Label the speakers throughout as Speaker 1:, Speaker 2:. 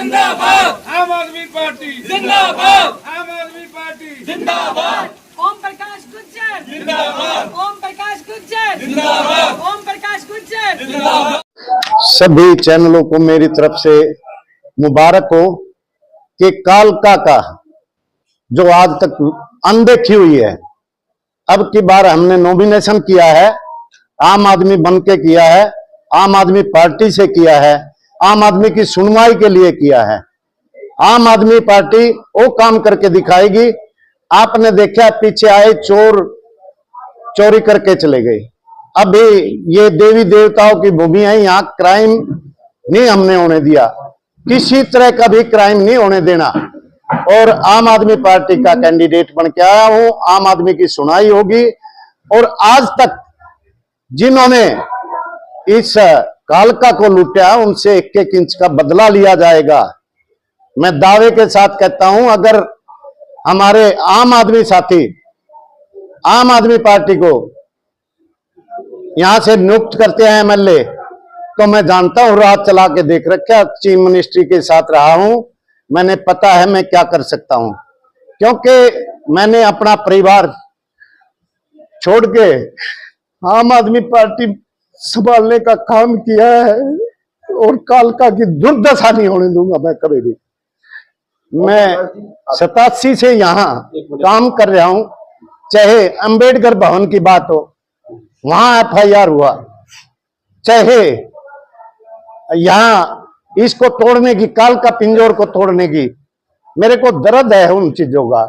Speaker 1: जिंदाबाद
Speaker 2: आम आदमी पार्टी
Speaker 1: जिंदाबाद
Speaker 2: आम आदमी पार्टी
Speaker 1: जिंदाबाद
Speaker 3: ओम प्रकाश गुज्जर
Speaker 1: जिंदाबाद
Speaker 3: ओम प्रकाश गुज्जर
Speaker 1: जिंदाबाद
Speaker 3: ओम प्रकाश गुज्जर
Speaker 1: जिंदाबाद।
Speaker 4: सभी चैनलों को मेरी तरफ से मुबारक हो कि कालका का जो आज तक अनदेखी हुई है, अब की बार हमने नॉमिनेशन किया है, आम आदमी बन के किया है, आम आदमी पार्टी से किया है, आम आदमी की सुनवाई के लिए किया है। आम आदमी पार्टी वो काम करके दिखाएगी। आपने देखा पीछे आए चोर चोरी करके चले गए। अभी ये देवी देवताओं की भूमि है, यहाँ क्राइम नहीं हमने होने दिया, किसी तरह का भी क्राइम नहीं होने देना। और आम आदमी पार्टी का कैंडिडेट बन के आया हूं। आम आदमी की सुनाई होगी और आज तक जिन्होंने इस कालका को लूटा उनसे 1-1 इंच का बदला लिया जाएगा। मैं दावे के साथ कहता हूं, अगर हमारे आम आदमी साथी आम आदमी पार्टी को यहां से नियुक्त करते हैं एमएलए, तो मैं जानता हूं, रात चला के देख रखा, चीफ मिनिस्ट्री के साथ रहा हूं, मैंने पता है मैं क्या कर सकता हूं। क्योंकि मैंने अपना परिवार छोड़ के आम आदमी पार्टी संभालने का काम किया है और कालका की दुर्दशा नहीं होने दूंगा मैं कभी भी। मैं 87 से यहाँ काम कर रहा हूं। चाहे अंबेडकर भवन की बात हो, वहां एफआईआर हुआ, चाहे यहां इसको तोड़ने की, कालका पिंजौर को तोड़ने की, मेरे को दर्द है उन चीजों का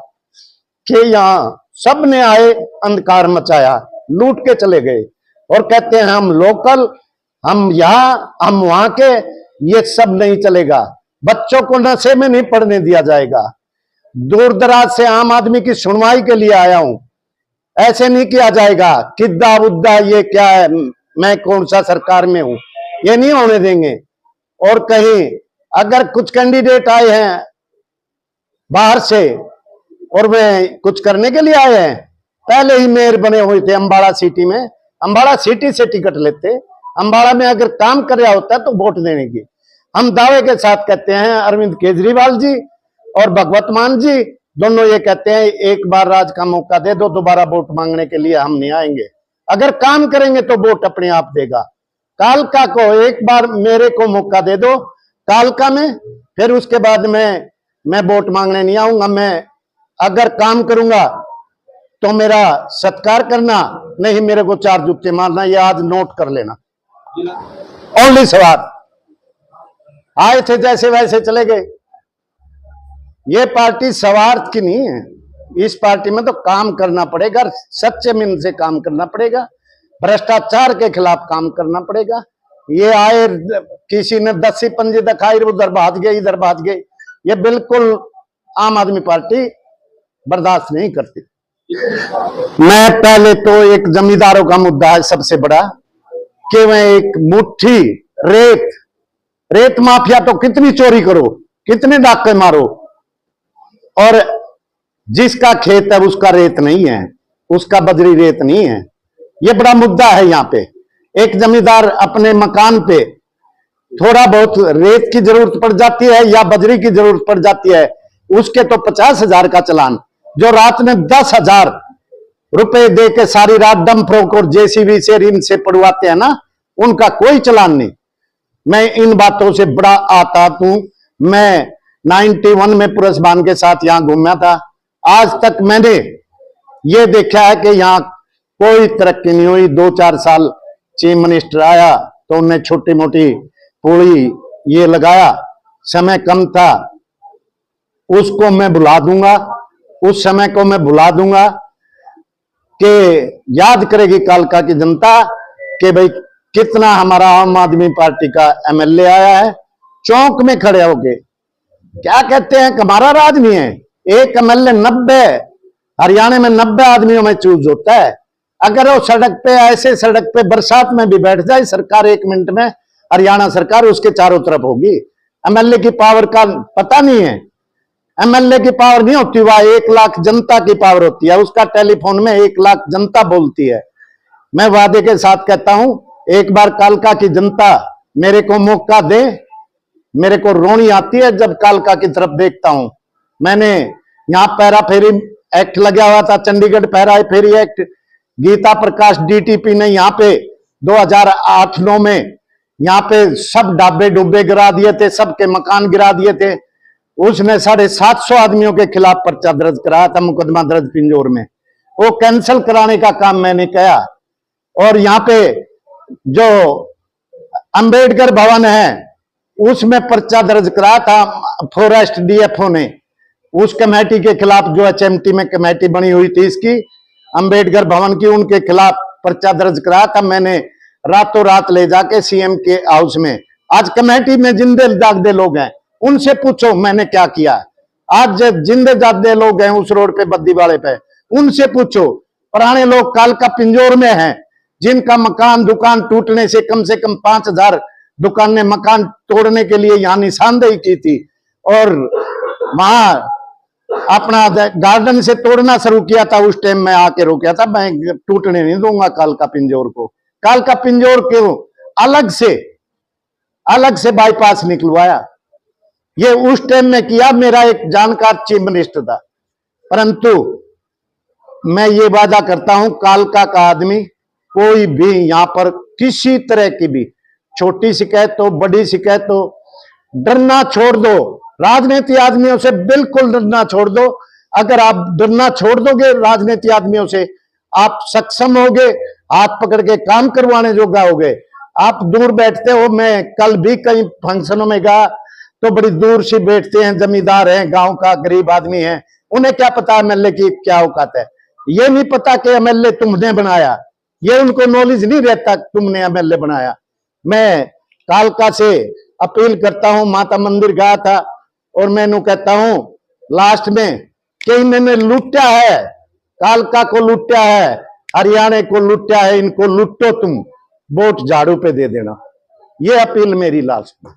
Speaker 4: कि यहां सब ने आए, अंधकार मचाया, लूट के चले गए और कहते हैं हम लोकल, हम यहां, हम वहां के। ये सब नहीं चलेगा। बच्चों को नशे में नहीं पढ़ने दिया जाएगा। दूर दराज से आम आदमी की सुनवाई के लिए आया हूं, ऐसे नहीं किया जाएगा। किद्दा बुद्दा ये क्या है, मैं कौन सा सरकार में हूं, ये नहीं होने देंगे। और कहीं अगर कुछ कैंडिडेट आए हैं बाहर से और वे कुछ करने के लिए आए हैं, पहले ही मेयर बने हुए थे अंबाड़ा सिटी में, अंबाड़ा सिटी से टिकट लेते, अंबाड़ा में अगर काम कर रहा होता तो वोट देने की। हम दावे के साथ कहते हैं, अरविंद केजरीवाल जी और भगवत मान जी दोनों ये कहते हैं, एक बार राज का मौका दे दो, दोबारा वोट मांगने के लिए हम नहीं आएंगे। अगर काम करेंगे तो वोट अपने आप देगा। कालका को एक बार मेरे को मौका दे दो कालका में, फिर उसके बाद मैं वोट मांगने नहीं आऊंगा। मैं अगर काम करूंगा तो मेरा सत्कार करना, नहीं मेरे को 4 जूते मारना, ये आज नोट कर लेना। ओनली सवाल आए थे जैसे वैसे चले गए। ये पार्टी स्वार्थ की नहीं है। इस पार्टी में तो काम करना पड़ेगा, सच्चे मन से काम करना पड़ेगा, भ्रष्टाचार के खिलाफ काम करना पड़ेगा। ये आए, किसी ने 10 पंजे दिखाई, उधर भाग गए, इधर भाग गए, ये बिल्कुल आम आदमी पार्टी बर्दाश्त नहीं करती। मैं पहले तो एक जमींदारों का मुद्दा है सबसे बड़ा, कि वह एक मुट्ठी रेत माफिया तो कितनी चोरी करो, कितने डाके मारो, और जिसका खेत है उसका रेत नहीं है, उसका बजरी रेत नहीं है। ये बड़ा मुद्दा है यहाँ पे। एक जमींदार अपने मकान पे थोड़ा बहुत रेत की जरूरत पड़ जाती है या बजरी की जरूरत पड़ जाती है, उसके तो 50,000 का चालान, जो रात में 10,000 रुपए दे के सारी रात डंपरों को जेसीबी से रिम से पड़वाते हैं ना, उनका कोई चालान नहीं। मैं इन बातों से बड़ा आताप हूं। मैं 91 में पुरस्बान के साथ यहां घूमा था। आज तक मैंने ये देखा है कि यहां कोई तरक्की नहीं हुई। 2-4 साल चीफ मिनिस्टर आया तो उन्हें छोटी मोटी पूरी ये लगाया, समय कम था, उसको मैं भुला दूंगा, उस समय को मैं भुला दूंगा कि याद करेगी कालका की जनता कि भाई कितना हमारा आम आदमी पार्टी का एमएलए आया है, चौक में खड़े होके क्या कहते हैं, हमारा राज नहीं है। एक एमएलए 90, हरियाणा में 90 आदमियों में चूज होता है। अगर वो सड़क पे, ऐसे सड़क पे बरसात में भी बैठ जाए सरकार, 1 मिनट में हरियाणा सरकार उसके चारों तरफ होगी। एमएलए की पावर का पता नहीं है। एमएलए की पावर नहीं होती, वह 1 लाख जनता की पावर होती है। उसका टेलीफोन में 1 लाख जनता बोलती है। मैं वादे के साथ कहता हूं, एक बार कालका की जनता मेरे को मौका दे, मेरे को रोनी आती है जब कालका की तरफ देखता हूं। मैंने यहाँ पैरा फेरी एक्ट लगा हुआ था, चंडीगढ़ पैरा फेरी एक्ट, गीता प्रकाश डीटीपी ने यहाँ पे 2008-9 में यहाँ पे सब ढाबे डुब्बे गिरा दिए थे, सबके मकान गिरा दिए थे। उसने 750 आदमियों के खिलाफ पर्चा दर्ज कराया था, मुकदमा दर्ज पिंजौर में। वो कैंसिल कराने का काम मैंने किया। और यहाँ पे जो अंबेडकर भवन है उसमें पर्चा दर्ज कराया था फॉरेस्ट डीएफओ ने, उस कमेटी के खिलाफ जो एचएमटी में कमेटी बनी हुई थी इसकी अंबेडकर भवन की, उनके खिलाफ पर्चा दर्ज कराया था मैंने रातों रात ले जाके सीएम के हाउस में। आज कमेटी में जिंदे जागदे लोग हैं, उनसे पूछो मैंने क्या किया। आज जिंदे जागदे लोग हैं उस रोड पे बद्दी वाले पे, उनसे पूछो। पुराने लोग कालका पिंजौर में हैं जिनका मकान दुकान टूटने से कम 5,000 दुकान ने मकान तोड़ने के लिए यहाँ निशानदेही की थी और वहां अपना गार्डन से तोड़ना शुरू किया था। उस टाइम में आके रोका था, मैं टूटने नहीं दूंगा कालका पिंजौर को। कालका पिंजौर को अलग से बाईपास निकलवाया, ये उस टाइम में किया, मेरा एक जानकार चीफ मिनिस्टर था। परंतु मैं ये वादा करता हूं कालका का आदमी कोई भी यहां पर किसी तरह की भी छोटी शिकायत हो बड़ी शिकायत हो, डरना छोड़ दो। राजनीति आदमियों से बिल्कुल डरना छोड़ दो। अगर आप डरना छोड़ दोगे राजनीति आदमियों से, आप सक्षम होगे, हाथ पकड़ के काम करवाने जोगा होगे। आप दूर बैठते हो, मैं कल भी कई फंक्शनों में गया तो बड़ी दूर से बैठते हैं, जमींदार हैं, गांव का गरीब आदमी है, उन्हें क्या पता एमएलए की क्या औकात है। ये नहीं पता कि एमएलए तुमने बनाया, ये उनको नॉलेज नहीं रहता तुमने एमएलए बनाया। मैं कालका से अपील करता हूं, माता मंदिर गया था और मैंने कहता हूं लास्ट में कि इन्होंने लूटा है, कालका को लूटा है, हरियाणा को लूटा है, इनको लूटो तुम, वोट झाड़ू पे दे देना। ये अपील मेरी लास्ट में।